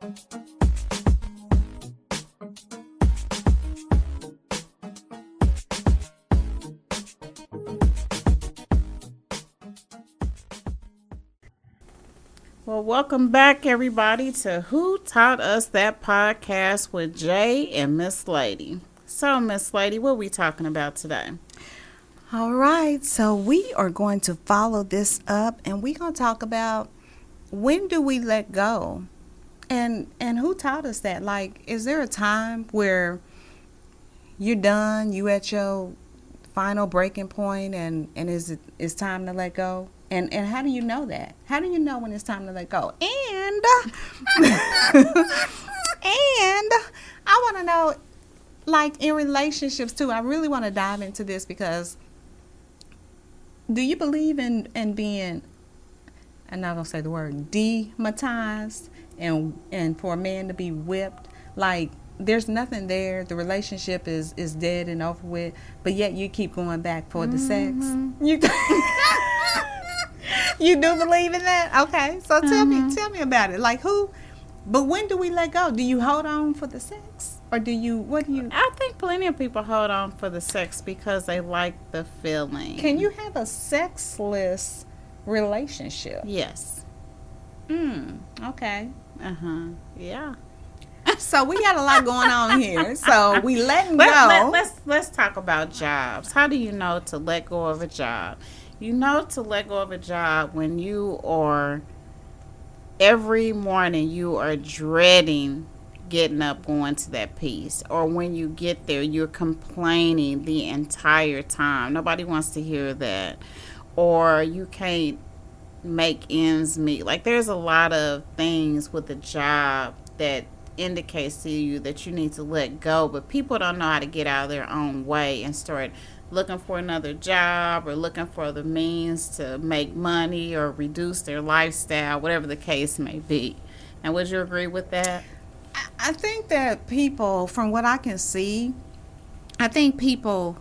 Well, welcome back, everybody, to Who Taught Us That podcast with Jay and Miss Lady. So, Miss Lady, what are we talking about today? All right, so we are going to follow this up, and we're going to talk about when do we let go, and who taught us that? Like, is there a time where you're done, you at your final breaking point, and it's time to let go? And how do you know that? How do you know when it's time to let go? And and I want to know, like, in relationships too. I really want to dive into this because do you believe in being, I'm not gonna say the word, demonetized, and for a man to be whipped? Like, there's nothing there. The relationship is dead and over with, but yet you keep going back for the sex. You do believe in that? Okay, so tell me about it. Like, but when do we let go? Do you hold on for the sex, or what do you? I think plenty of people hold on for the sex because they like the feeling. Can you have a sexless relationship? Yes. Okay. Yeah. So we got a lot going on here. So we letting go. Let's talk about jobs. How do you know to let go of a job? You know to let go of a job when you are, every morning you are dreading getting up, going to that piece. Or when you get there, you're complaining the entire time. Nobody wants to hear that. Or you can't make ends meet. Like, there's a lot of things with the job that indicates to you that you need to let go, but people don't know how to get out of their own way and start looking for another job or looking for the means to make money or reduce their lifestyle, whatever the case may be. And would you agree with that? I think that people, from what I can see, I think people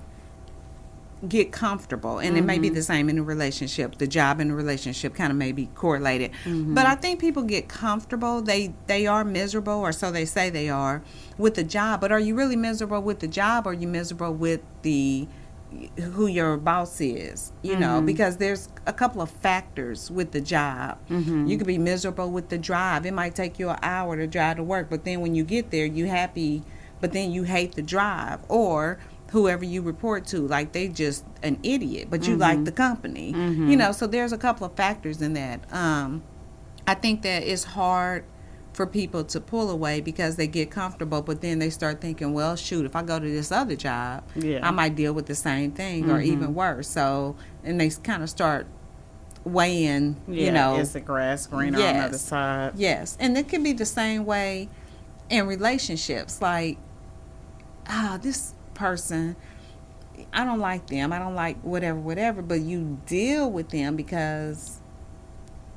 get comfortable, and it may be the same in a relationship. The job and the relationship kind of may be correlated. But I think people get comfortable. They are miserable, or so they say they are, with the job. But are you really miserable with the job, or are you miserable with who your boss is? You know, because there's a couple of factors with the job. You could be miserable with the drive. It might take you an hour to drive to work, but then when you get there, you happy, but then you hate the drive. Or whoever you report to, like, they just an idiot, but you like the company. You know, so there's a couple of factors in that. I think that it's hard for people to pull away because they get comfortable, but then they start thinking, well, shoot, if I go to this other job, I might deal with the same thing or even worse. So, and they kind of start weighing, you know. Is the grass greener on the other side? Yes. And it can be the same way in relationships. Like, this person, I don't like them. I don't like whatever, but you deal with them because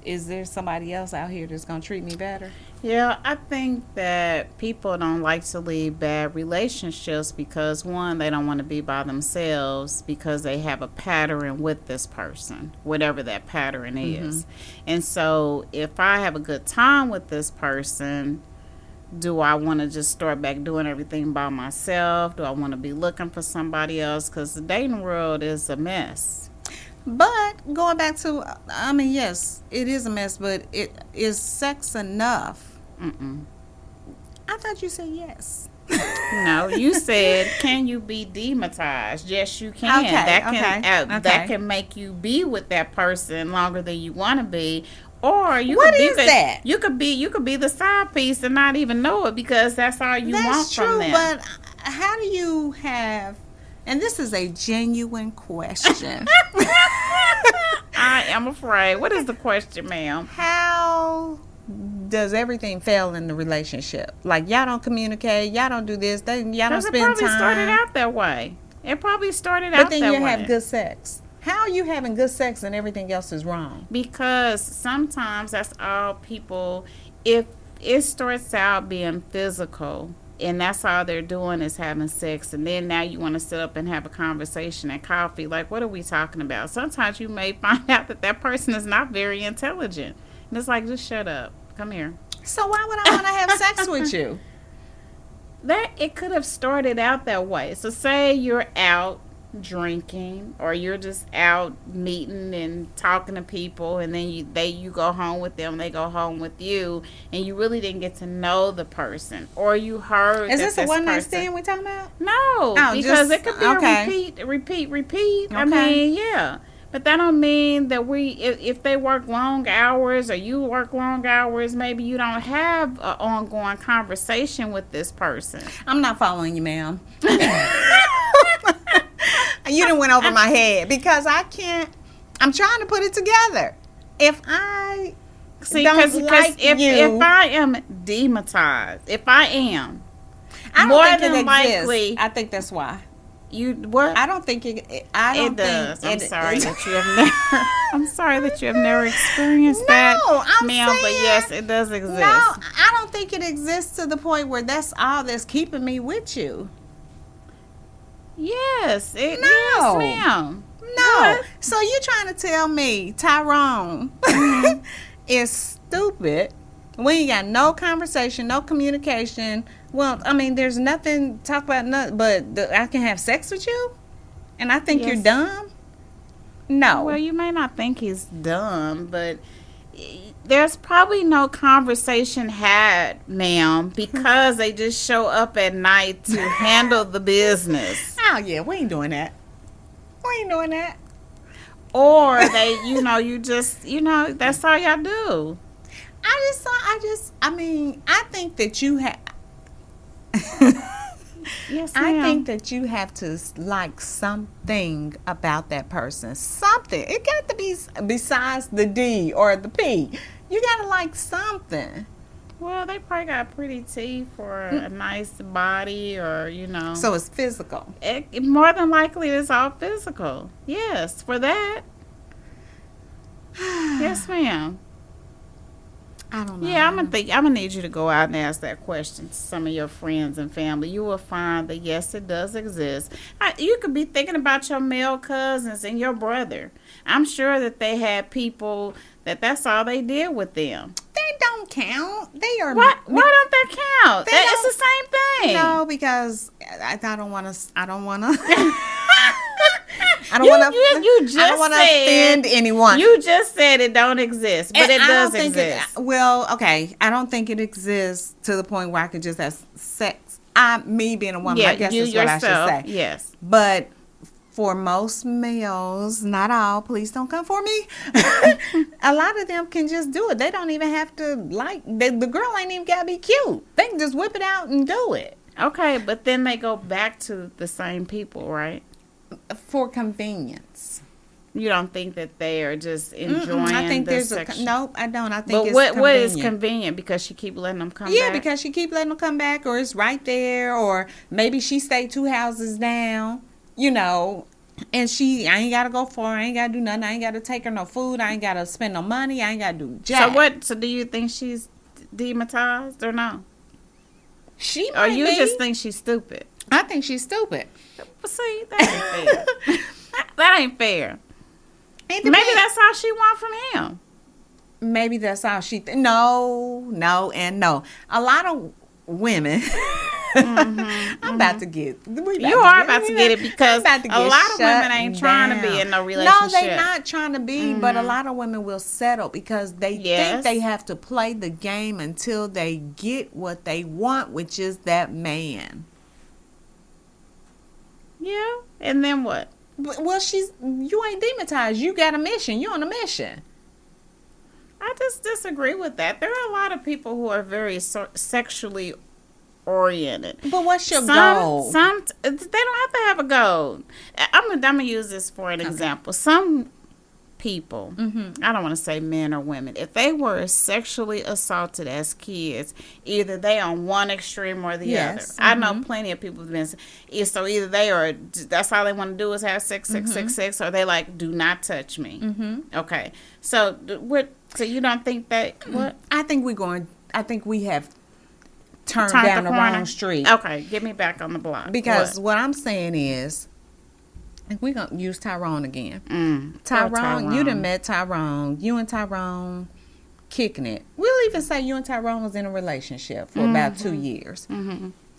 is there somebody else out here that's going to treat me better? Yeah, I think that people don't like to leave bad relationships because, one, they don't want to be by themselves because they have a pattern with this person, whatever that pattern is. And so if I have a good time with this person, do I want to just start back doing everything by myself? Do I want to be looking for somebody else? Because the dating world is a mess. But going back to, I mean, yes, it is a mess, but is sex enough? I thought you said yes. No, you said, can you be demonetized? Yes, you can. Okay, that can make you be with that person longer than you want to be. Or you what could is be that? You could be the side piece and not even know it because that's all you want from them. That's true, but how do you have? And this is a genuine question. I am afraid. What is the question, ma'am? How does everything fail in the relationship? Like, y'all don't communicate, y'all don't do this, y'all don't spend time. It probably started out that way. But then you have good sex. How are you having good sex and everything else is wrong? Because sometimes that's all people, if it starts out being physical and that's all they're doing is having sex, and then now you want to sit up and have a conversation and coffee, like, what are we talking about? Sometimes you may find out that person is not very intelligent. And it's like, just shut up. Come here. So why would I want to have sex with you? That it could have started out that way. So say you're out drinking or you're just out meeting and talking to people, and then you go home with them, they go home with you, and you really didn't get to know the person, or you heard Is that this a this one night person, stand we talking about? no, because just- it could be okay. a repeat. I Okay. mean, yeah. But that don't mean that if they work long hours or you work long hours, maybe you don't have an ongoing conversation with this person. I'm not following you, ma'am. You done went over my head because I can't. I'm trying to put it together. If I See, don't because like if you, I am dematized, if I am, I don't more think than it exists. likely, I think that's why. you what? I don't think it. I don't It does. think I'm sorry that you have never. I'm sorry that you have never experienced that, No, I'm ma'am. But saying- yes, it does exist. No, I don't think it exists to the point where that's all that's keeping me with you. Yes, No. yes, ma'am. No. What? So you trying to tell me Tyrone is stupid? We ain't got no conversation, no communication. Well, I mean, there's nothing talk about nothing, but I can have sex with you, and I think you're Yes. dumb. No. Well, you may not think he's dumb, but there's probably no conversation had, ma'am, because they just show up at night to handle the business. Oh yeah, we ain't doing that. We ain't doing that. Or they, you just, that's all y'all do. I mean, I think that you have. Yes, I ma'am. think that you have to like something about that person. Something. It got to be besides the D or the P. You got to like something. Well, they probably got pretty teeth or a nice body or, So it's physical. more than likely it's all physical. Yes, for that. Yes, ma'am. I don't know. Yeah, I'm gonna need you to go out and ask that question to some of your friends and family. You will find that yes, it does exist. You could be thinking about your male cousins and your brother. I'm sure that they had people that's all they did with them. They don't count. They are. Why don't that count? They It's the same thing. No, because I don't want to. I don't want to. I don't You- want to. you just I don't want to said- offend anyone. You just said it don't exist, but And it I does don't think exist. Well, okay. I don't think it exists to the point where I could just have sex. Me being a woman, I guess you is what yourself. I should say. Yes. But for most males, not all, please don't come for me. A lot of them can just do it. They don't even have to the girl ain't even got to be cute. They can just whip it out and do it Okay, but then they go back to the same people, right? for convenience. You don't think that they are just enjoying I think the there's sex? nope, I don't. I think But it's what is convenient. convenient because she keep letting them come Yeah, back? because she keep letting them come back, or it's right there, or maybe she stayed 2 houses down, and I ain't gotta go far. I ain't gotta do nothing. I ain't gotta take her no food. I ain't gotta spend no money. I ain't gotta do jack. So what? So do you think she's dematized or no? She Or might you be. just think she's stupid? I think she's stupid. Well, see, that ain't fair. that ain't fair. It Maybe depends. that's all she want from him. Maybe that's all she. No, and no. A lot of women. I'm about to get. You are about to get it because I'm about to a get lot of women shut ain't trying to be down. in no relationship. No, they not trying to be, but a lot of women will settle because they Yes. think they have to play the game until they get what they want, which is that man. Yeah, and then what? Well, you ain't dematized. You got a mission. You on a mission. I just disagree with that. There are a lot of people who are very sexually oriented. But what's your goal? Some they don't have to have a goal. I'm gonna use this for an example. Some people, I don't want to say men or women, if they were sexually assaulted as kids, either they on one extreme or the Yes. other. I know plenty of people have been. So either they are, that's all they want to do is have sex, or they like, do not touch me. Okay, so what? So you don't think that what? I think we have turned Turned down the the corner? wrong street. Okay, get me back on the block. Because what I'm saying is, we're going to use Tyrone again. Poor Tyrone, you done met Tyrone. You and Tyrone kicking it. We'll even say you and Tyrone was in a relationship for about 2 years.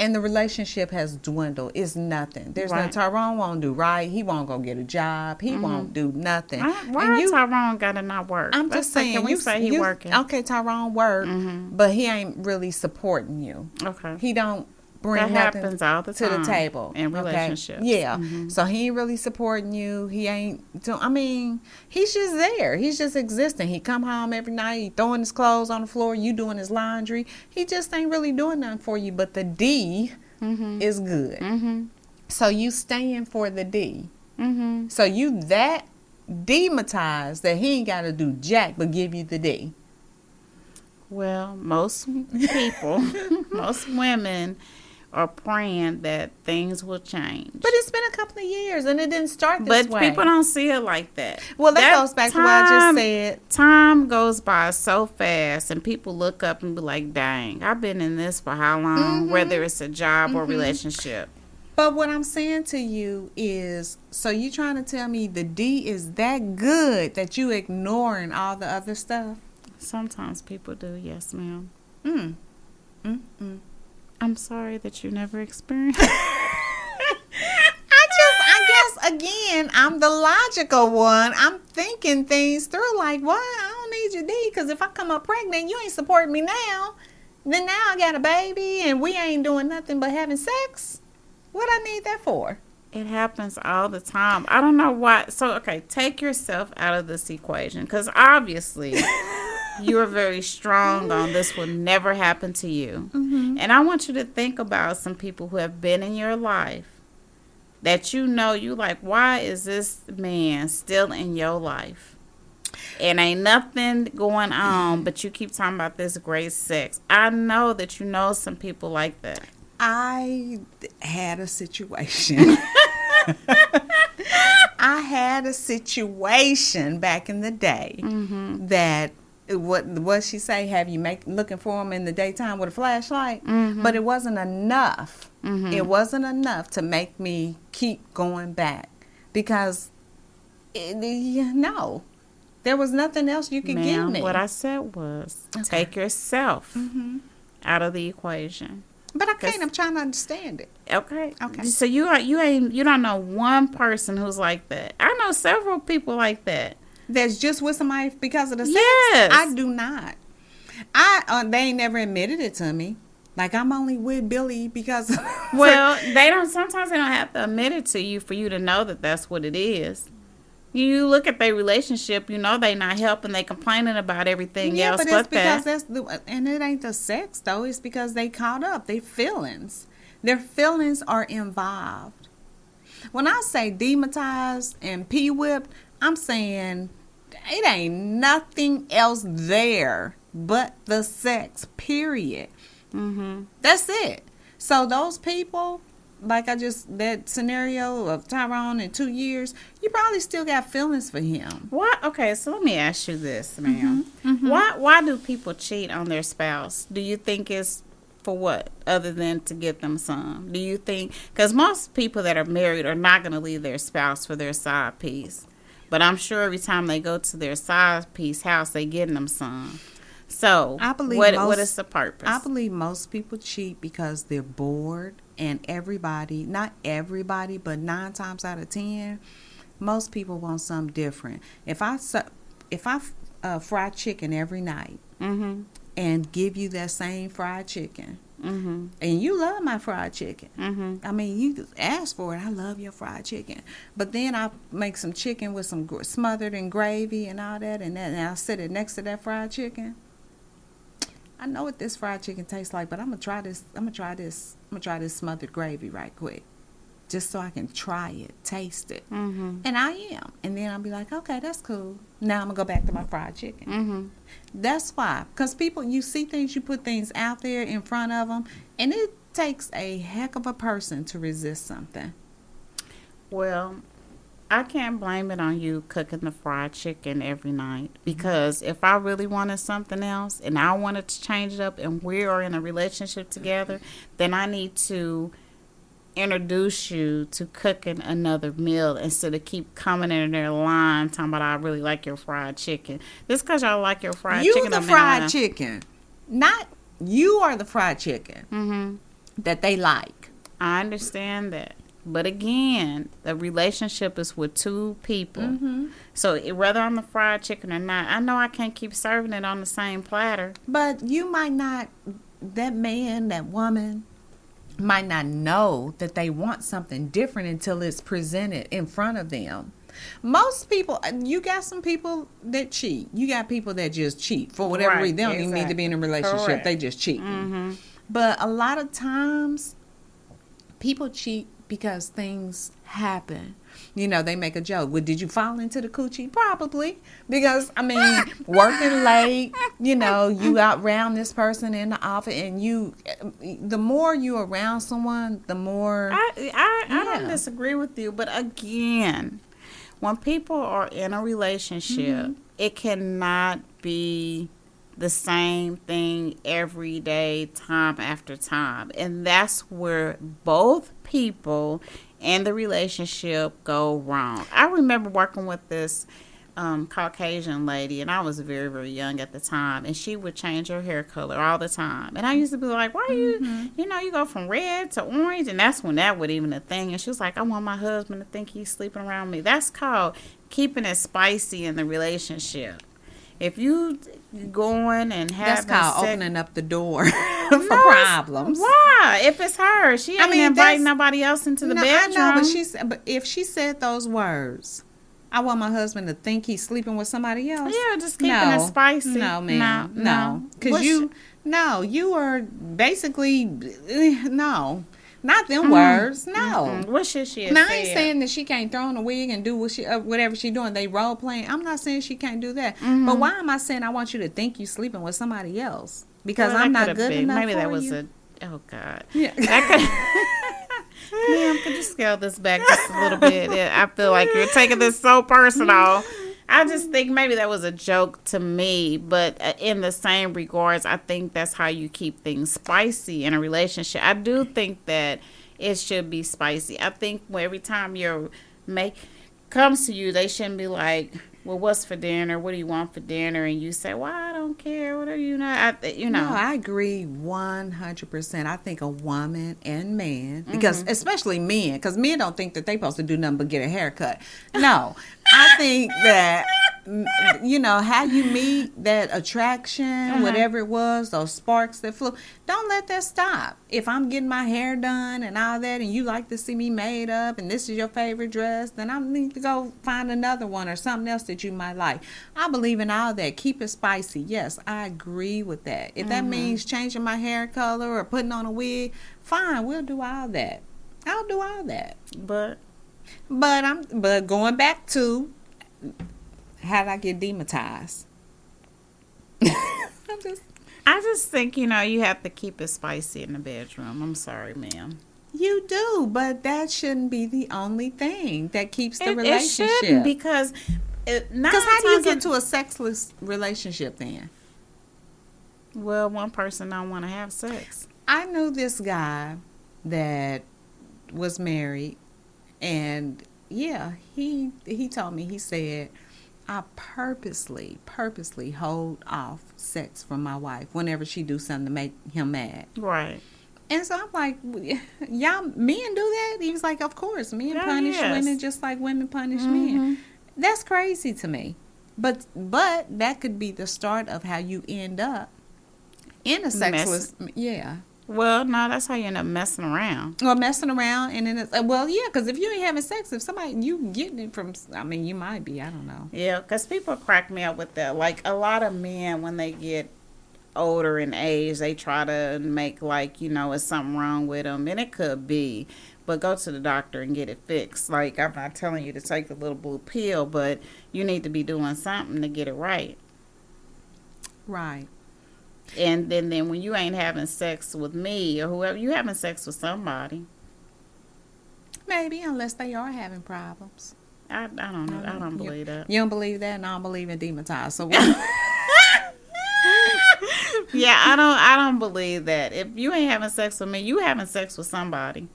And the relationship has dwindled. It's nothing. There's Right. no Tyrone won't do right. He won't go get a job. He won't do nothing. Why Tyrone gotta not work? I'm Let's just say, saying. Can we say he working? Okay, Tyrone work, but he ain't really supporting you. Okay. He don't bring That nothing happens all the to the time table in okay? relationships. Yeah. So he ain't really supporting you. He ain't. I mean, he's just there. He's just existing. He come home every night. He throwing his clothes on the floor. You doing his laundry. He just ain't really doing nothing for you. But the D is good. So you staying for the D. So you that dematized that he ain't got to do jack but give you the D. Well, most people, most women are praying that things will change. But it's been a couple of years and it didn't start this But way. people don't see it like that. Well, that goes back to what I just said. Time goes by so fast, and people look up and be like, dang, I've been in this for how long, whether it's a job or relationship. But what I'm saying to you is, so you trying to tell me the D is that good that you ignoring all the other stuff? Sometimes people do, yes, ma'am. I I'm sorry that you never experienced. guess, again, I'm the logical one. I'm thinking things through like, what? I don't need your D because if I come up pregnant, you ain't supporting me now. Then now I got a baby and we ain't doing nothing but having sex. What I need that for? It happens all the time. I don't know why. So, okay, take yourself out of this equation because obviously you are very strong on this will never happen to you. And I want you to think about some people who have been in your life that you know you like, why is this man still in your life? And ain't nothing going on, but you keep talking about this great sex. I know that you know some people like that. I had a situation. I had a situation back in the day that what she say? Have you looking for him in the daytime with a flashlight? But it wasn't enough. It wasn't enough to make me keep going back because no, there was nothing else you could give Ma'am, me. what I said was take yourself out of the equation. But I can't. I'm trying to understand it. Okay. Okay. So you don't know one person who's like that. I know several people like that. That's just with somebody because of the sex. Yes. I do not. They ain't never admitted it to me. Like I'm only with Billy because. Well, sometimes they don't have to admit it to you for you to know that that's what it is. You look at their relationship, you know they not helping. They complaining about everything else, but it's but because that. and it ain't the sex though. It's because they caught up. Their feelings are involved. When I say dematized and p-whipped, I'm saying it ain't nothing else there but the sex. Period. That's it. So those people. Like that scenario of Tyrone in 2 years, you probably still got feelings for him. What? Okay, so let me ask you this, ma'am. Why do people cheat on their spouse? Do you think it's for what? Other than to get them some? Do you think? Because most people that are married are not going to leave their spouse for their side piece. But I'm sure every time they go to their side piece house, they getting them some. So I believe what is the purpose? I believe most people cheat because they're bored, and everybody, not everybody, but 9 times out of 10, most people want something different. If I fry chicken every night and give you that same fried chicken, and you love my fried chicken, I mean, you ask for it. I love your fried chicken, but then I make some chicken with some smothered in gravy and all that, and I sit it next to that fried chicken. I know what this fried chicken tastes like, but I'm gonna try this. I'm gonna try this smothered gravy right quick, just so I can try it, taste it. And I am, and then I'll be like, okay, that's cool. Now I'm gonna go back to my fried chicken. That's why, because people, you see things, you put things out there in front of them, and it takes a heck of a person to resist something. Well, I can't blame it on you cooking the fried chicken every night, because if I really wanted something else and I wanted to change it up and we are in a relationship together, then I need to introduce you to cooking another meal instead of keep coming in their line talking about I really like your fried chicken. Just because y'all like your fried You chicken, the don't mean fried chicken, not you are the fried chicken Mm-hmm. that they like. I understand that. But again, the relationship is with two people. Mm-hmm. So whether I'm the fried chicken or not, I know I can't keep serving it on the same platter. But you might not, that man, that woman might not know that they want something different until it's presented in front of them. Most people, you got some people that cheat. You got people that just cheat for whatever Right, reason. They don't even need to be in a relationship. Correct. They just cheat. Mm-hmm. But a lot of times, people cheat because things happen. You know, they make a joke. Well, did you fall into the coochie? Probably. Because, I mean, working late, you know, you out around this person in the office, and the more you around someone, the more. I don't Yeah. disagree with you, but again, when people are in a relationship, it cannot be the same thing every day, time after time. And that's where both people in the relationship go wrong. I remember working with this Caucasian lady, and I was very, very young at the time, and she would change her hair color all the time. And I used to be like, why you, you go from red to orange, and that's when that would even a thing. And she was like, I want my husband to think he's sleeping around me. That's called keeping it spicy in the relationship. If you going and having That's called sex, opening up the door for No, it's- problems. Why? If it's her, she ain't inviting that's- nobody else into the No, bedroom. I know, but if she said those words, I want my husband to think he's sleeping with somebody else. Yeah, just keeping it spicy. No, ma'am. No. No. Because you are basically, no. Not them words. No. What should she have Now, I said? ain't saying that she can't throw on a wig and do whatever she doing. They role playing. I'm not saying she can't do that. But why am I saying I want you to think you sleeping with somebody else? Because Well, I'm that not could've good been. enough Maybe for that was you. oh God. Yeah. Ma'am, could you scale this back just a little bit? I feel like you're taking this so personal. I just think maybe that was a joke to me, but in the same regards, I think that's how you keep things spicy in a relationship. I do think that it should be spicy. I think every time your mate comes to you, they shouldn't be like, well, what's for dinner? What do you want for dinner? And you say, well, I don't care. What are you not? No, I agree 100%. I think a woman and man, because especially men, because men don't think that they supposed to do nothing but get a haircut. No, I think that, how you meet, that attraction, whatever it was, those sparks that flew, don't let that stop. If I'm getting my hair done and all that, and you like to see me made up, and this is your favorite dress, then I need to go find another one or something else that you might like. I believe in all that. Keep it spicy. Yes, I agree with that. If that means changing my hair color or putting on a wig, fine, we'll do all that. I'll do all that. But But going back to how did I get demonetized? I just think, you have to keep it spicy in the bedroom. I'm sorry, ma'am. You do, but that shouldn't be the only thing that keeps the It relationship. shouldn't, because how do you get to a sexless relationship then? Well, one person don't want to have sex. I knew this guy that was married, and yeah, he told me, he said, I purposely hold off sex from my wife whenever she do something to make him mad. Right. And so I'm like, y'all men do that? He was like, of course, men punish women just like women punish men. That's crazy to me. But that could be the start of how you end up in a sexless, yeah. Well, no, that's how you end up messing around. Or messing around, and then it's, because if you ain't having sex, if somebody, you getting it from, you might be, I don't know. Yeah, because people crack me up with that. Like, a lot of men, when they get older in age, they try to make like, it's something wrong with them, and it could be. But go to the doctor and get it fixed. Like, I'm not telling you to take the little blue pill, but you need to be doing something to get it right. Right. And then when you ain't having sex with me or whoever, you having sex with somebody. Maybe, unless they are having problems. I don't know. I don't believe that. You don't believe that, and I don't believe in demonetized. So Yeah, I don't believe that. If you ain't having sex with me, you having sex with somebody.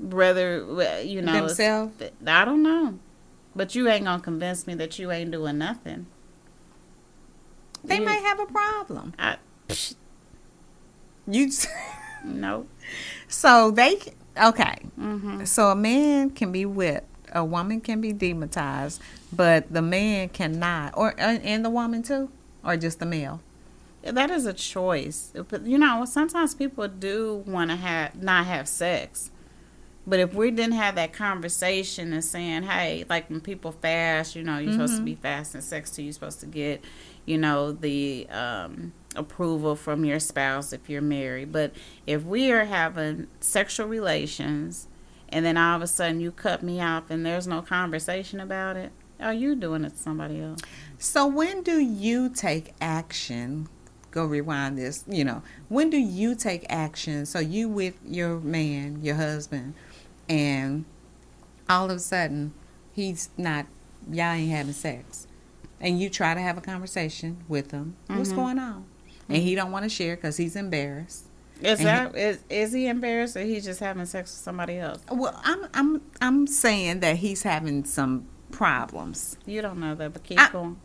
Whether, Themselves? I don't know. But you ain't gonna convince me that you ain't doing nothing. They You- might have a problem. I, You no. so okay. Mm-hmm. So a man can be whipped, a woman can be demonetized, but the man cannot, or and the woman too, or just the male. That is a choice. But sometimes people do want to not have sex. But if we didn't have that conversation and saying, hey, like when people fast, you're supposed to be fasting sex too. You're supposed to get, the approval from your spouse if you're married. But if we are having sexual relations and then all of a sudden you cut me off and there's no conversation about it, are you doing it to somebody else? So when do you take action? Go rewind this. When do you take action? So you with your man, your husband, and all of a sudden he's not, y'all ain't having sex, and you try to have a conversation with him. What's going on? And he don't want to share because he's embarrassed. Is he embarrassed or he's just having sex with somebody else? Well, I'm saying that he's having some problems. You don't know that, but keep going.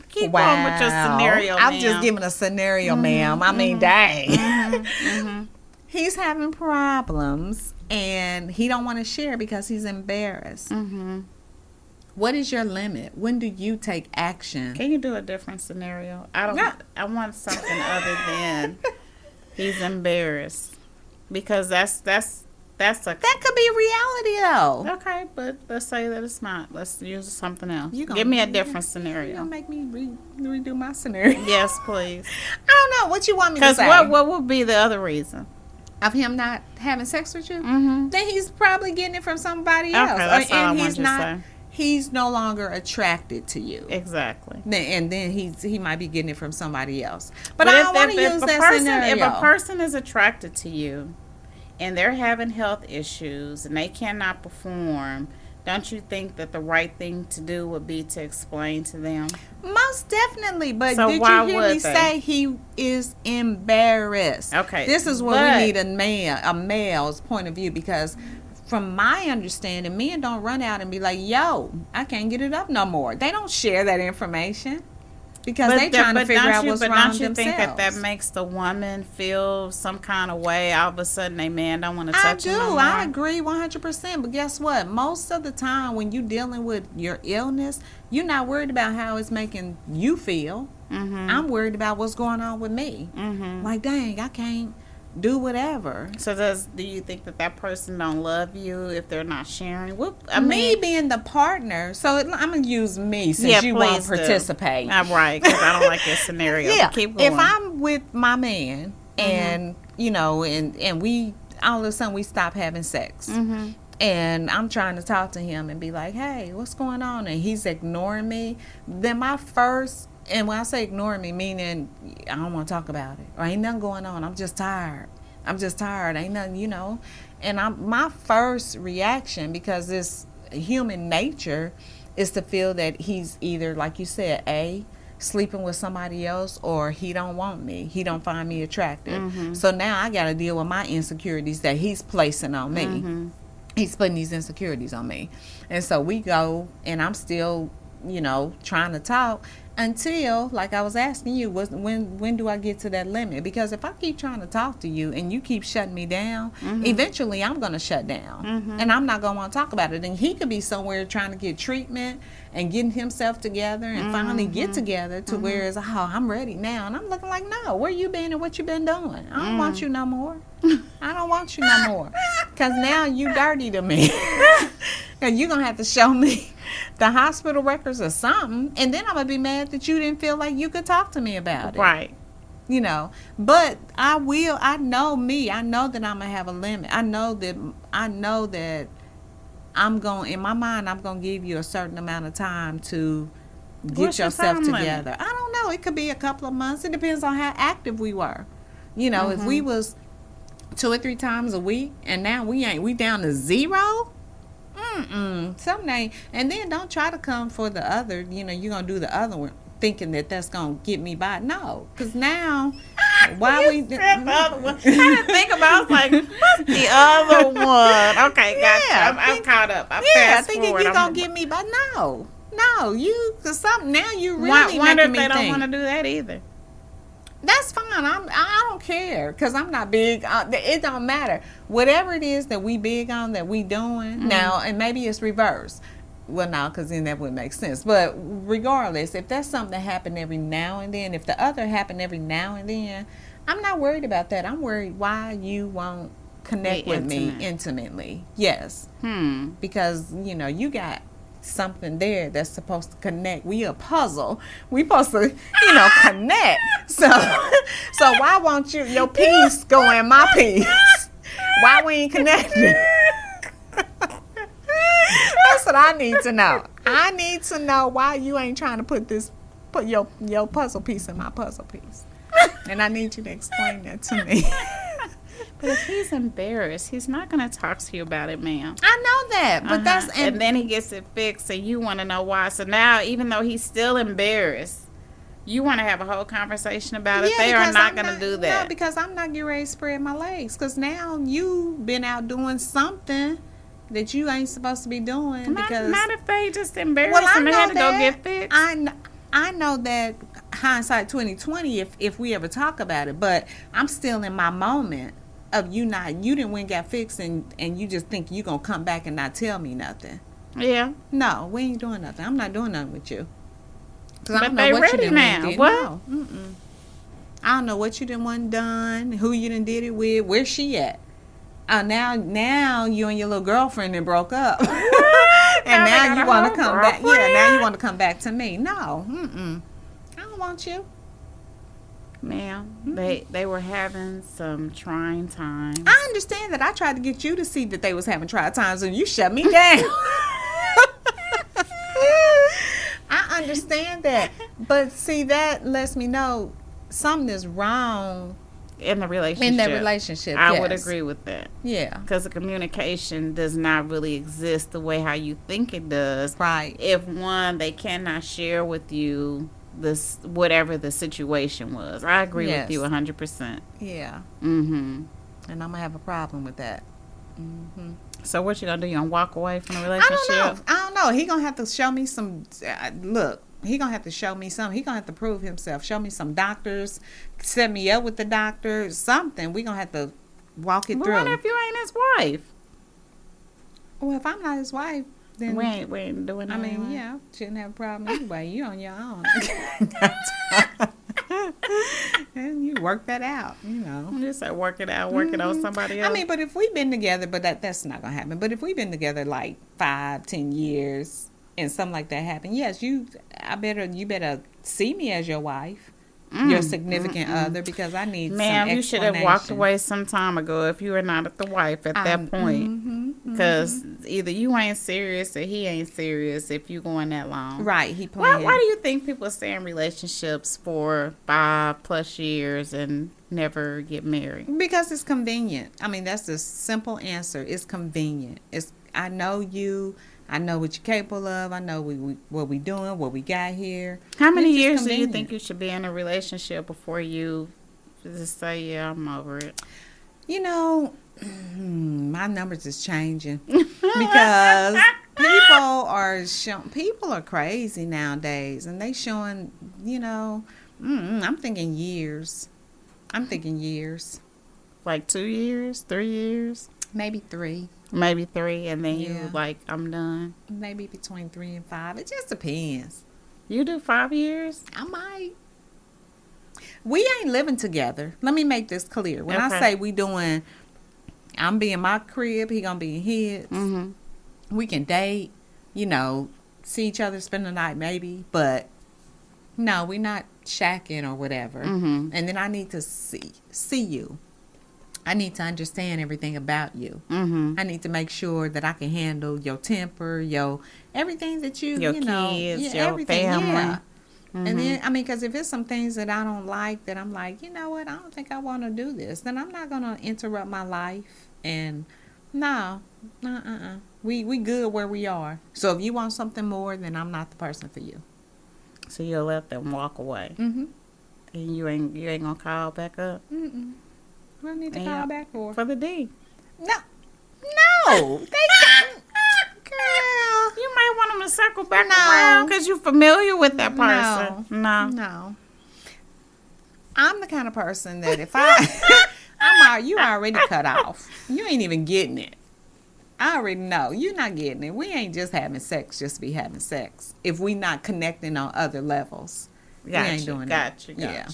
Keep Wow. on with your scenario, I'm ma'am. just giving a scenario, ma'am. I mean, dang. He's having problems, and he don't want to share because he's embarrassed. Mm-hmm. What is your limit? When do you take action? Can you do a different scenario? I want something other than he's embarrassed, because that's a That could be reality, though. okay. But let's say that it's not. Let's use something else. You gonna- Give me a different You're scenario. gonna make me redo my scenario. Yes, please. I don't know what you want me to Because say. what would be the other reason? Of him not having sex with you? Mm-hmm. Then he's probably getting it from somebody Okay, else. that's all I and wanted he's to not. say. He's no longer attracted to you. Exactly. And then he might be getting it from somebody else. But I don't want to use a that person, scenario. If a person is attracted to you and they're having health issues and they cannot perform, don't you think that the right thing to do would be to explain to them? Most definitely. But So did why you hear would me they? say he is embarrassed? Okay, This is where but- we need a male's point of view, because from my understanding, men don't run out and be like, yo, I can't get it up no more. They don't share that information because they trying to figure out what's wrong don't with you themselves. think that makes the woman feel some kind of way? All of a sudden, a man don't want to I touch do. her no more? I agree 100%. But guess what? Most of the time when you're dealing with your illness, you're not worried about how it's making you feel. Mm-hmm. I'm worried about what's going on with me. Mm-hmm. Like, dang, I can't do whatever. So do you think that person don't love you if they're not sharing? Me being the partner, so I'm going to use me since you won't please do. participate. I'm right, because I don't like your scenario. Yeah, But keep going. if I'm with my man and, and we, all of a sudden we stop having sex. Mm-hmm. And I'm trying to talk to him and be like, hey, what's going on? And he's ignoring me. Then and when I say ignoring me, meaning I don't want to talk about it. Or ain't nothing going on. I'm just tired. Ain't nothing, And my first reaction, because it's human nature, is to feel that he's either, like you said, sleeping with somebody else, or he don't want me. He don't find me attractive. Mm-hmm. So now I got to deal with my insecurities that he's placing on me. Mm-hmm. He's putting these insecurities on me. And so we go, and I'm still, trying to talk until, like I was asking you, when do I get to that limit? Because if I keep trying to talk to you and you keep shutting me down, eventually I'm going to shut down. And I'm not going to want to talk about it. And he could be somewhere trying to get treatment and getting himself together and finally get together to where it's, I'm ready now. And I'm looking like, no, where you been and what you been doing? I don't want you no more. I don't want you no more. Because now you dirty to me. And you're going to have to show me the hospital records or something. And then I'm going to be mad that you didn't feel like you could talk to me about it. Right. But I know me. I know that I'm going to have a limit. I know that in my mind, I'm going to give you a certain amount of time to get What's your yourself time together. limit? I don't know. It could be a couple of months. It depends on how active we were. If we was 2 or 3 times a week and now we down to 0. Something ain't. And then don't try to come for the other, you're going to do the other one thinking that that's gonna get me by. No, because now why we said the other one. I didn't think about. I was like, what's the other one? Okay, gotcha. Yeah, I'm caught up. I'm yeah, fast thinking forward. you gonna get me by. No, you because something now you really Wonder making if me they don't think. want to do that either. That's fine. I don't care because I'm not big. It don't matter. Whatever it is that we big on that we doing now, and maybe it's reverse. Well, no, because then that wouldn't make sense. But regardless, if that's something that happened every now and then, if the other happened every now and then, I'm not worried about that. I'm worried why you won't connect Be with me intimate. intimately. Yes, because you got something there that's supposed to connect. We a puzzle. We supposed to, connect. So why won't your piece go in my piece? Why we ain't connected? That's what I need to know. I need to know why you ain't trying to put your puzzle piece in my puzzle piece. And I need you to explain that to me. But if he's embarrassed, he's not going to talk to you about it, ma'am. I know that, but that's and then he gets it fixed, and you want to know why. So now, even though he's still embarrassed, you want to have a whole conversation about it. They are because not I'm going to do that. No, because I'm not getting ready to spread my legs. Because now you've been out doing something that you ain't supposed to be doing. Because not if they just embarrassed and they had to go get fixed. I know that hindsight 2020 if we ever talk about it, but I'm still in my moment of you didn't win got fixed and you just think you gonna come back and not tell me nothing. Yeah. No, we ain't doing nothing. I'm not doing nothing with you. But they ready now. What? No. I don't know what you done done, who you done did it with, where's she at? Now you and your little girlfriend done broke up. And now you want to come back. Yeah, now you want to come back to me. No, I don't want you. Ma'am, they were having some trying times. I understand that. I tried to get you to see that they was having trying times, and you shut me down. I understand that, but see, that lets me know something is wrong in the relationship. in that relationship. I would agree with that. Yeah, because the communication does not really exist the way how you think it does. right. If one, they cannot share with you this whatever the situation was. I agree Yes. with you 100%. Yeah, Mm-hmm. and I'm gonna have a problem with that. So what you gonna do? You gonna walk away from the I relationship? don't know. He gonna have to show me some. Look, he gonna have to show me something. He gonna have to prove himself. Show me some doctors. Set me up with the doctor. Something. We gonna have to walk it But through. what if you ain't his wife? Well, if I'm not his wife, then We ain't doing that. I mean, anyway. yeah, shouldn't have a problem anyway. You on your own. And you work that out, Just say work it out, work it on somebody else. I mean, but if we've been together, but that's not gonna happen. But if we've been together like 5-10 years and something like that happened, yes, you better see me as your wife, your significant other, because I need ma'am, some you should have walked explanation. away some time ago if you were not the wife at that point. Because either you ain't serious or he ain't serious if you going that long. Right, he Why playing. do you think people stay in relationships for 5+ years and never get married? Because it's convenient. I mean, that's the simple answer. It's convenient. I know you. I know what you're capable of. I know what we doing, what we got here. How many It's just years do you convenient. think you should be in a relationship before you just say, yeah, I'm over it? My numbers is changing because people are crazy nowadays, and they showing. I'm thinking years. Like 2 years, 3 years? Maybe 3. Maybe 3, and then Yeah. you like, I'm done. Maybe between 3 and 5. It just depends. You do 5 years? I might. We ain't living together. Let me make this clear. When I Okay. say we doing, I'm be in my crib, he gonna be in his. Mm-hmm. We can date, see each other, spend the night maybe, but no, we not shacking or whatever. Mm-hmm. And then I need to see you. I need to understand everything about you. Mm-hmm. I need to make sure that I can handle your temper, everything that you, Your kids, your family. Yeah. Mm-hmm. And then, because if it's some things that I don't like, that I'm like, you know what, I don't think I want to do this, then I'm not going to interrupt my life. And no, we good where we are. So if you want something more, then I'm not the person for you. So you'll let them walk away, Mm-hmm. and you ain't gonna call back up Mm-mm. We don't need to Yeah. call back for. for the D. No. No. Girl. You might want them to circle back No. around because you're familiar with that person. No. No. I'm the kind of person that if you already cut off. You ain't even getting it. I already know. You're not getting it. We ain't just having sex just to be having sex. If we not connecting on other levels. We ain't doing that. Gotcha. Yeah.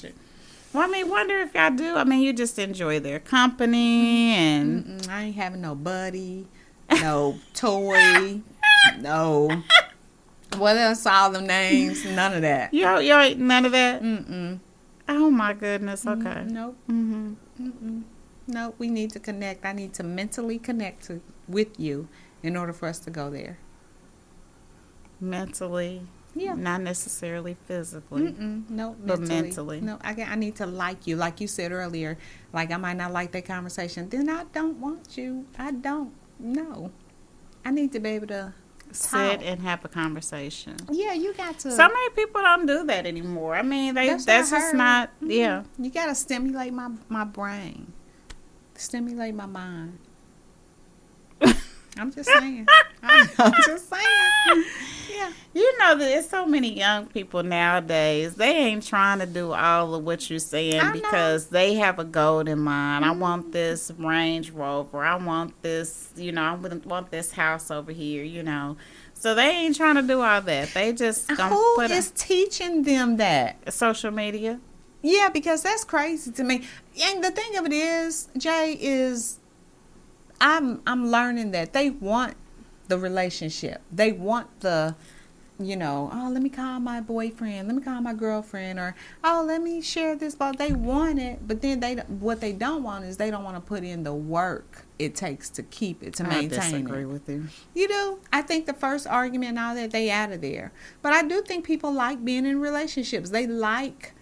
Well, I mean, wonder if y'all do. I mean, you just enjoy their company and Mm-mm, I ain't having no buddy, no toy, no. What else? All them names? None of that. you ain't none of that. Mm-mm. Oh my goodness. Okay. Nope. Mm-hmm. Mm-mm. No, we need to connect. I need to mentally connect with you in order for us to go there. Mentally, Yeah. not necessarily physically. No, But mentally. No, I need to like you. Like you said earlier, like I might not like that conversation. Then I don't want you. I don't. No. I need to be able to Sit talk. and have a conversation. Yeah, you got to. So many people don't do that anymore. I mean, that's what I just heard. not. Mhm. Yeah. You got to stimulate my brain. Stimulate my mind. I'm just saying. I'm just saying. Yeah. You know that there's so many young people nowadays. They ain't trying to do all of what you're saying I know. because they have a goal in mind. I want this Range Rover. I want this. I want this house over here. So they ain't trying to do all that. They just gonna Who put is teaching them that? social media. Yeah, because that's crazy to me. And the thing of it is, Jay, is I'm learning that they want the relationship. They want the, oh, let me call my boyfriend, let me call my girlfriend, or oh, let me share this. But they want it, but then what they don't want is they don't want to put in the work it takes to keep it, to I maintain disagree it. with you. You do. I think the first argument and all that, they out of there. But I do think people like being in relationships. They like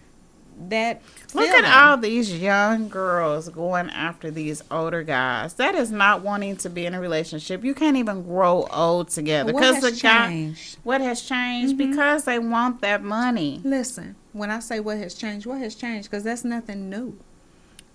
that Look feeling. at all these young girls going after these older guys. That is not wanting to be in a relationship. You can't even grow old together. What Because has changed? What has changed? Because they want that money. Listen, when I say what has changed? Because that's nothing new.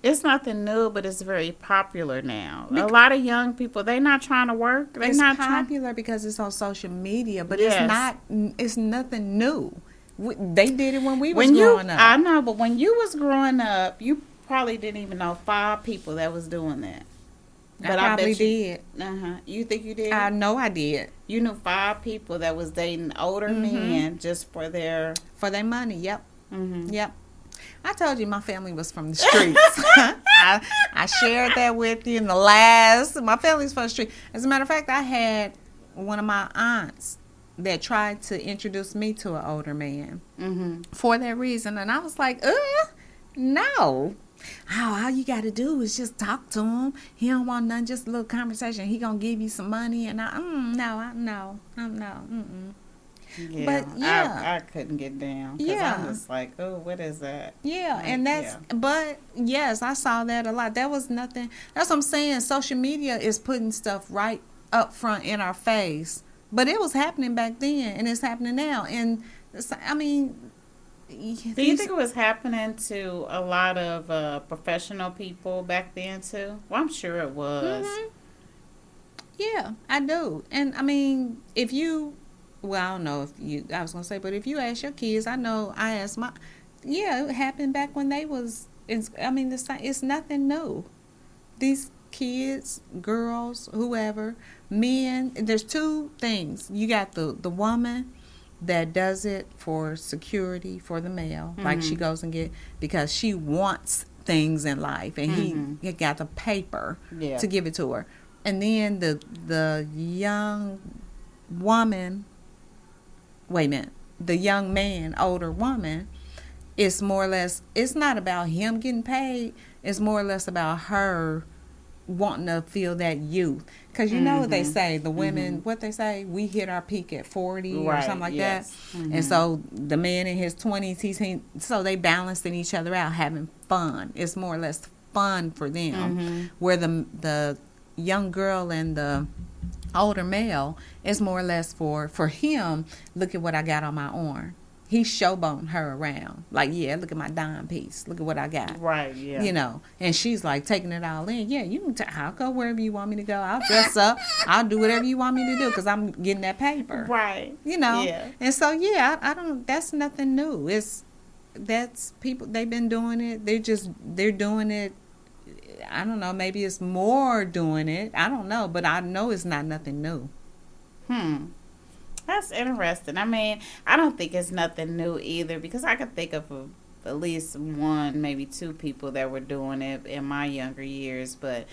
It's nothing new, but it's very popular now. A lot of young people, they're not trying to work. They're It's not popular because it's on social media, but Yes. it's nothing new. They did it when we was when you, growing up. I know, but when you was growing up, you probably didn't even know 5 people that was doing that. I probably did. You think you did? I know I did. You knew 5 people that was dating older men just for their. For their money, yep. Mm-hmm. Yep. I told you my family was from the streets. I shared that with you in the last. My family's from the street. As a matter of fact, I had one of my aunts that tried to introduce me to an older man for that reason. And I was like, no. All you got to do is just talk to him. He don't want nothing, just a little conversation. He going to give you some money. And no. Yeah, But, yeah. I couldn't get down. 'Cause Yeah. I'm just like, oh, what is that? Yeah, Like, and that's, yeah. but yes, I saw that a lot. That was nothing. That's what I'm saying. Social media is putting stuff right up front in our face. But it was happening back then, and it's happening now. And, I mean, Do you think it was happening to a lot of professional people back then too? Well, I'm sure it was. Yeah, I do. And, I mean, if you, well, I don't know if you, I was going to say, but if you ask your kids, I know I asked my, yeah, it happened back when they was, it's nothing new. These kids, girls, whoever, men, there's 2 things. You got the woman that does it for security for the male, like she goes and because she wants things in life, and he got the paper to give it to her. And then the young woman, wait a minute, the young man, older woman, it's more or less, it's not about him getting paid, it's more or less about her wanting to feel that youth. Because you know what they say, the women, what they say, we hit our peak at 40 or something like that. And so the man in his 20s, so they balancing each other out, having fun. It's more or less fun for them. Where the young girl and the older male is more or less for him, look at what I got on my arm. He's showboating her around. Like, yeah, look at my dime piece. Look at what I got. Right, yeah. You know, and she's like taking it all in. Yeah, you can. I'll go wherever you want me to go. I'll dress up. I'll do whatever you want me to do because I'm getting that paper. Right. You know. Yeah. And so yeah, I don't. That's nothing new. That's people. They've been doing it. They're doing it. I don't know. Maybe it's more doing it. I don't know, but I know it's not nothing new. That's interesting. I mean, I don't think it's nothing new either because I could think of at least one, maybe two people that were doing it in my younger years. But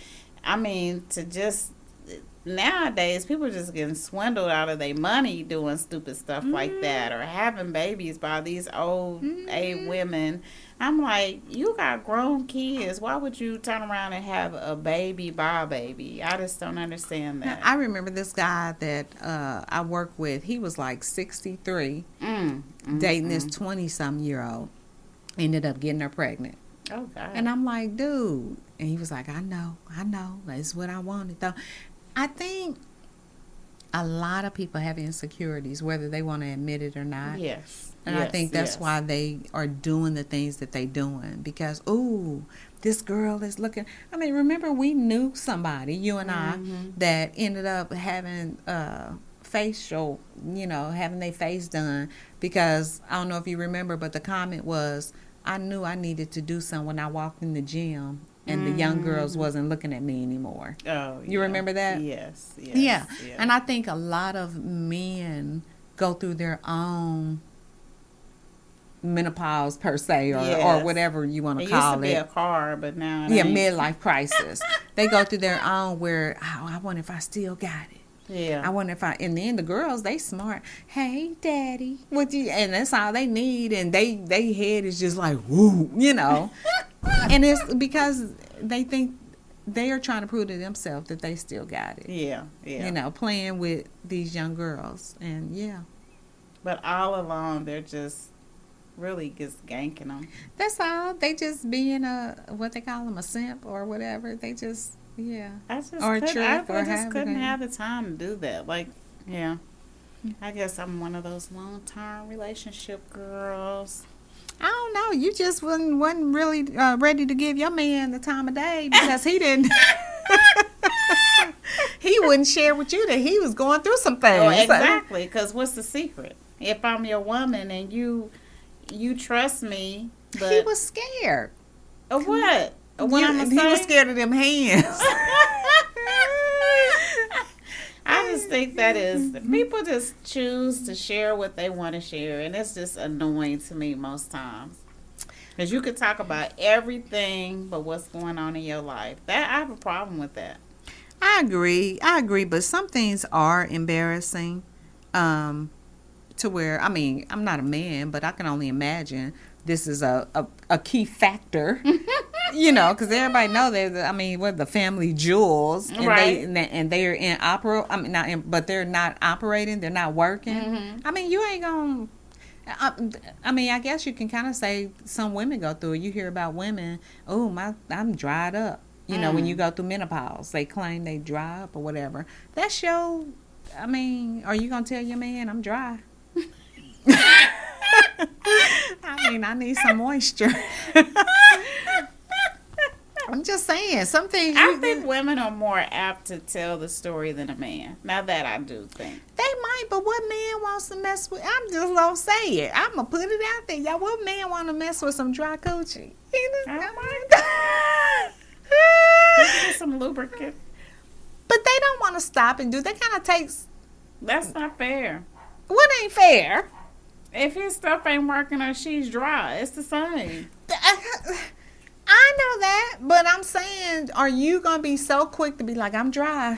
I mean, to just nowadays, people are just getting swindled out of their money doing stupid stuff like that or having babies by these old women. I'm like, you got grown kids. Why would you turn around and have a baby by a baby? I just don't understand that. I remember this guy that I worked with. He was like 63, dating this 20-some-year-old. Ended up getting her pregnant. Oh, God. And I'm like, dude. And he was like, I know. That's what I wanted, though. I think a lot of people have insecurities, whether they want to admit it or not. Yes. And I think that's why they are doing the things that they're doing. Because, ooh, this girl is looking. I mean, remember we knew somebody, you and I, that ended up having facial, having their face done. Because, I don't know if you remember, but the comment was, I knew I needed to do something when I walked in the gym. And the young girls wasn't looking at me anymore. Oh, you remember that? Yes. Yeah. And I think a lot of men go through their own menopause per se or whatever you want to call it. It used to be a car, but now midlife crisis. They go through their own where, I wonder if I still got it. Yeah. I wonder if and then the girls, they smart. Hey, daddy. And that's all they need. And they head is just like, woo, And it's because they think they are trying to prove to themselves that they still got it. Yeah. Playing with these young girls. And yeah. But all along, they're just really just ganking them. That's all. They just being what they call them, a simp or whatever. They just, yeah. I just couldn't have the time to do that. Like, yeah. I guess I'm one of those long-term relationship girls. I don't know. You just wasn't really ready to give your man the time of day because he didn't. He wouldn't share with you that he was going through some things. Oh, exactly. Because what's the secret? If I'm your woman and you trust me, but he was scared. Of what? Of what he was scared of them hands. I just think that is people just choose to share what they want to share, and it's just annoying to me most times. Because you could talk about everything but what's going on in your life. That I have a problem with that. I agree, but some things are embarrassing. To where, I mean, I'm not a man, but I can only imagine this is a key factor. Because everybody know we're the family jewels, and right? They're in opera. I mean, not in, but they're not operating. They're not working. Mm-hmm. I mean, you ain't gonna. I guess you can kind of say some women go through it. You hear about women. Oh, I'm dried up. When you go through menopause, they claim they dry up or whatever. That's your. I mean, are you gonna tell your man I'm dry? I need some moisture. I'm just saying, some things. I think women are more apt to tell the story than a man. Now that I do think. They might, but what man wants to mess with? I'm just gonna say it. I'm gonna put it out there. Y'all, what man want to mess with some dry coochie? Oh my God. Get some lubricant. But they don't want to stop and do. They kind of takes. That's not fair. What ain't fair? If his stuff ain't working or she's dry, it's the same. I know that, but I'm saying, are you gonna be so quick to be like, I'm dry?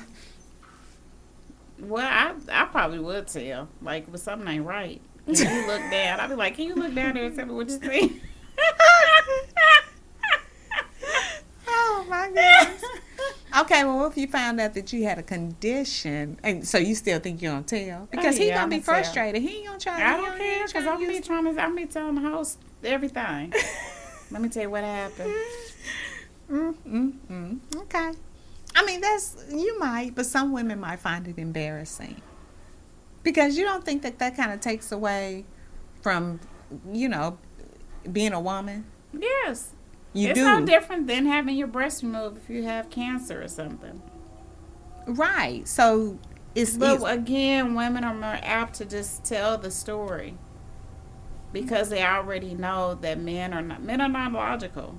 Well, I probably would tell. Like, but something ain't right. Can you look down? I'd be like, can you look down there and tell me what you see? Oh my goodness. Okay, well, if you found out that you had a condition, and so you still think you're gonna tell? Because he's gonna be frustrated. He ain't gonna try. I don't care because I'm be telling the host everything. Let me tell you what happened. Okay. I mean, you might, but some women might find it embarrassing because you don't think that kind of takes away from, being a woman? Yes. You It's do. no different than having your breast removed if you have cancer or something. Right. So it's But again, women are more apt to just tell the story because they already know that men are not logical.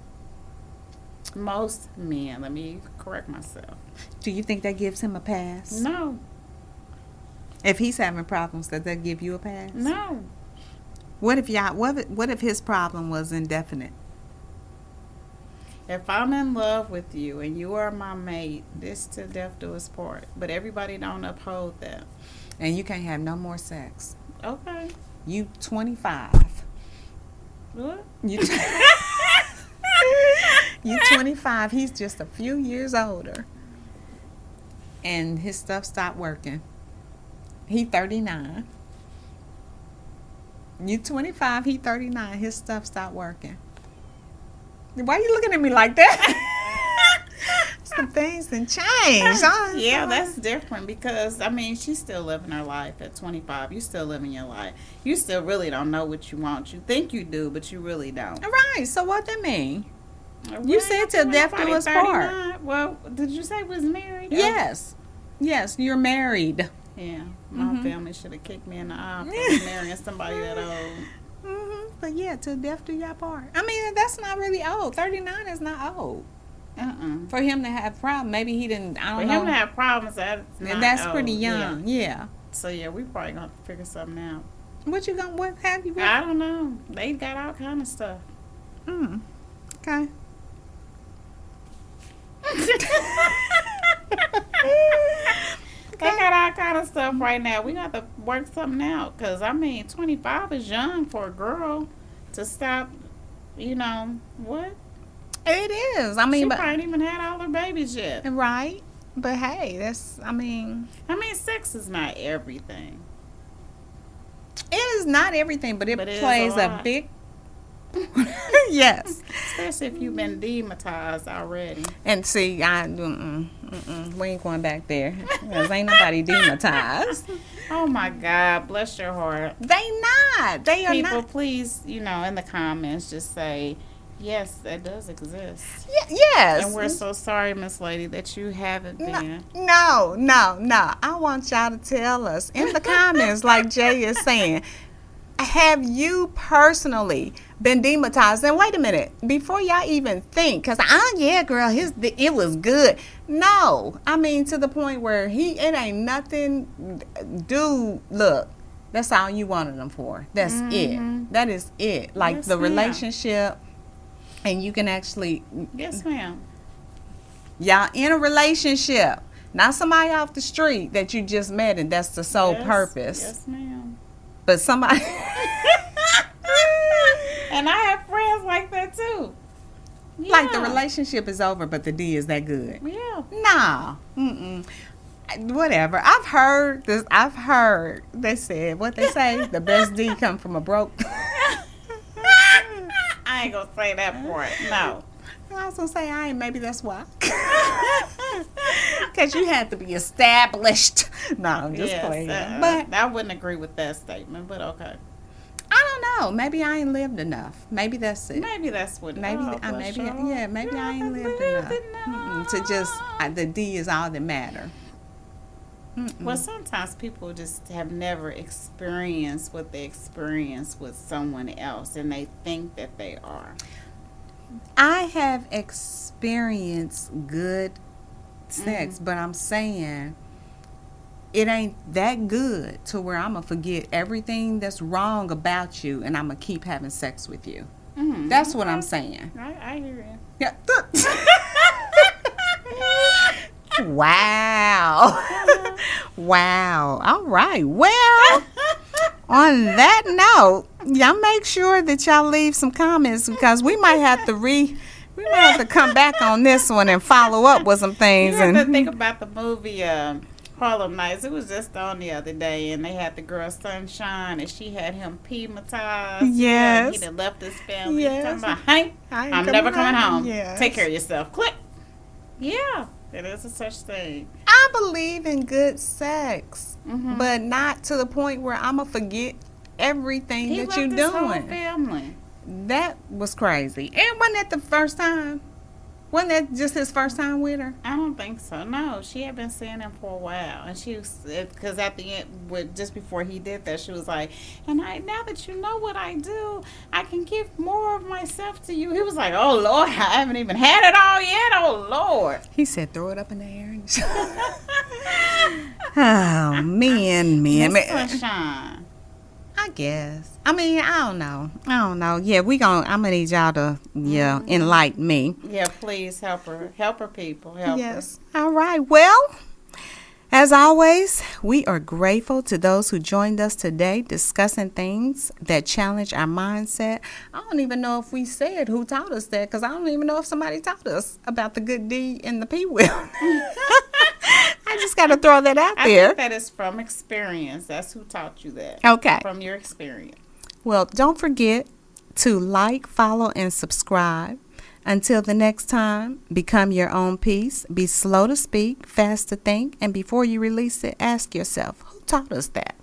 Most men, let me correct myself. do you think that gives him a pass? No, If he's having problems, does that give you a pass? no. What if his problem was indefinite? If I'm in love with you and you are my mate, this till death do us part. But everybody don't uphold that. And you can't have no more sex. Okay. You 25. What? You 25. He's just a few years older. And his stuff stopped working. He 39. You 25, he 39. His stuff stopped working. Why are you looking at me like that? Some things done changed. Huh? Yeah, that's different because, I mean, she's still living her life at 25. You still living your life. You still really don't know what you want. You think you do, but you really don't. All right, so what that mean? Well, You said till death do us part. 39. Well, did you say was married? Yes. Yes, you're married. Yeah, my family should have kicked me in the eye for marrying somebody that old. But yeah, till death do y'all part. I mean, that's not really old. 39 is not old. For him to have problem, maybe he didn't. I For don't him to know. have problems, that's not That's old. pretty Yeah. young. Yeah. So yeah, we probably gonna have to figure something out. What have you? I don't know. They got all kind of stuff. Okay. They got all kind of stuff right now. We got to work something out because I mean, 25 is young for a girl to stop. What? It is. I mean, She but probably even had all her babies yet. right. But hey, I mean, sex is not everything. it is not everything, but it But it is plays a a lot. big. Yes. Especially if you've been demonetized already. And see, we ain't going back there. 'Cause ain't nobody demonetized. Oh my God, bless your heart. They not. They are People, not. please, in the comments, just say, yes, that does exist. Yes. And we're so sorry, Miss Lady, that you haven't been. No. I want y'all to tell us in the comments, like Jay is saying, have you personally been demonetized? And wait a minute, before y'all even think, because yeah, girl, it was good. No, I mean to the point where it ain't nothing. Dude, look, that's all you wanted them for. That's it. That is it. Like Yes, the ma'am. relationship, and you can actually. Yes, ma'am. Y'all in a relationship, not somebody off the street that you just met and that's the sole Yes, purpose. Yes, ma'am. But somebody. And I have friends like that too. Yeah. Like the relationship is over, but the D is that good. Yeah. Nah. Whatever. I've heard this. They said what they say. The best D come from a broke. I ain't gonna say that part. No. I was gonna say maybe that's why. Because you had to be established. No, I'm just playing. But I wouldn't agree with that statement, but okay. I don't know. Maybe I ain't lived enough. Maybe that's it. Maybe that's what. Maybe oh, bless maybe your heart. maybe I ain't haven't lived enough to just the D is all that matter. Well, sometimes people just have never experienced what they experience with someone else, and they think that they are. I have experienced good sex, but I'm saying it ain't that good to where I'm gonna forget everything that's wrong about you and I'm gonna keep having sex with you. That's what I'm saying. I hear you. Yeah. Wow. Wow. All right. Well, on that note, y'all make sure that y'all leave some comments because we might have to come back on this one and follow up with some things. You have to think about the movie Harlem Nights. It was just on the other day, and they had the girl Sunshine, and she had him pematized. Yes. He done left his family. Yes. Talking about, hey, I ain't I'm never coming home. Yes. Take care of yourself. Click. Yeah, it is a such thing. I believe in good sex, but not to the point where I'm going to forget everything He that left you're his whole doing. family. That was crazy. And wasn't that the first time? Wasn't that just his first time with her? I don't think so. No, she had been seeing him for a while, and she was because at the end, just before he did that, she was like, "And now that you know what I do, I can give more of myself to you." He was like, "Oh Lord, I haven't even had it all yet. Oh Lord." He said, "Throw it up in the air." Oh, man. Miss Sunshine. I guess. I mean, I don't know. Yeah, I'm gonna need y'all to enlighten me. Yeah, please help her. Help her, people. Help Yes. All right. Well, as always, we are grateful to those who joined us today discussing things that challenge our mindset. I don't even know if we said who taught us that, because I don't even know if somebody taught us about the good D and the P wheel. I just got to throw that out I there. think that is from experience. That's who taught you that. Okay. From your experience. Well, don't forget to like, follow, and subscribe. Until the next time, become your own peace. Be slow to speak, fast to think, and before you release it, ask yourself, who taught us that?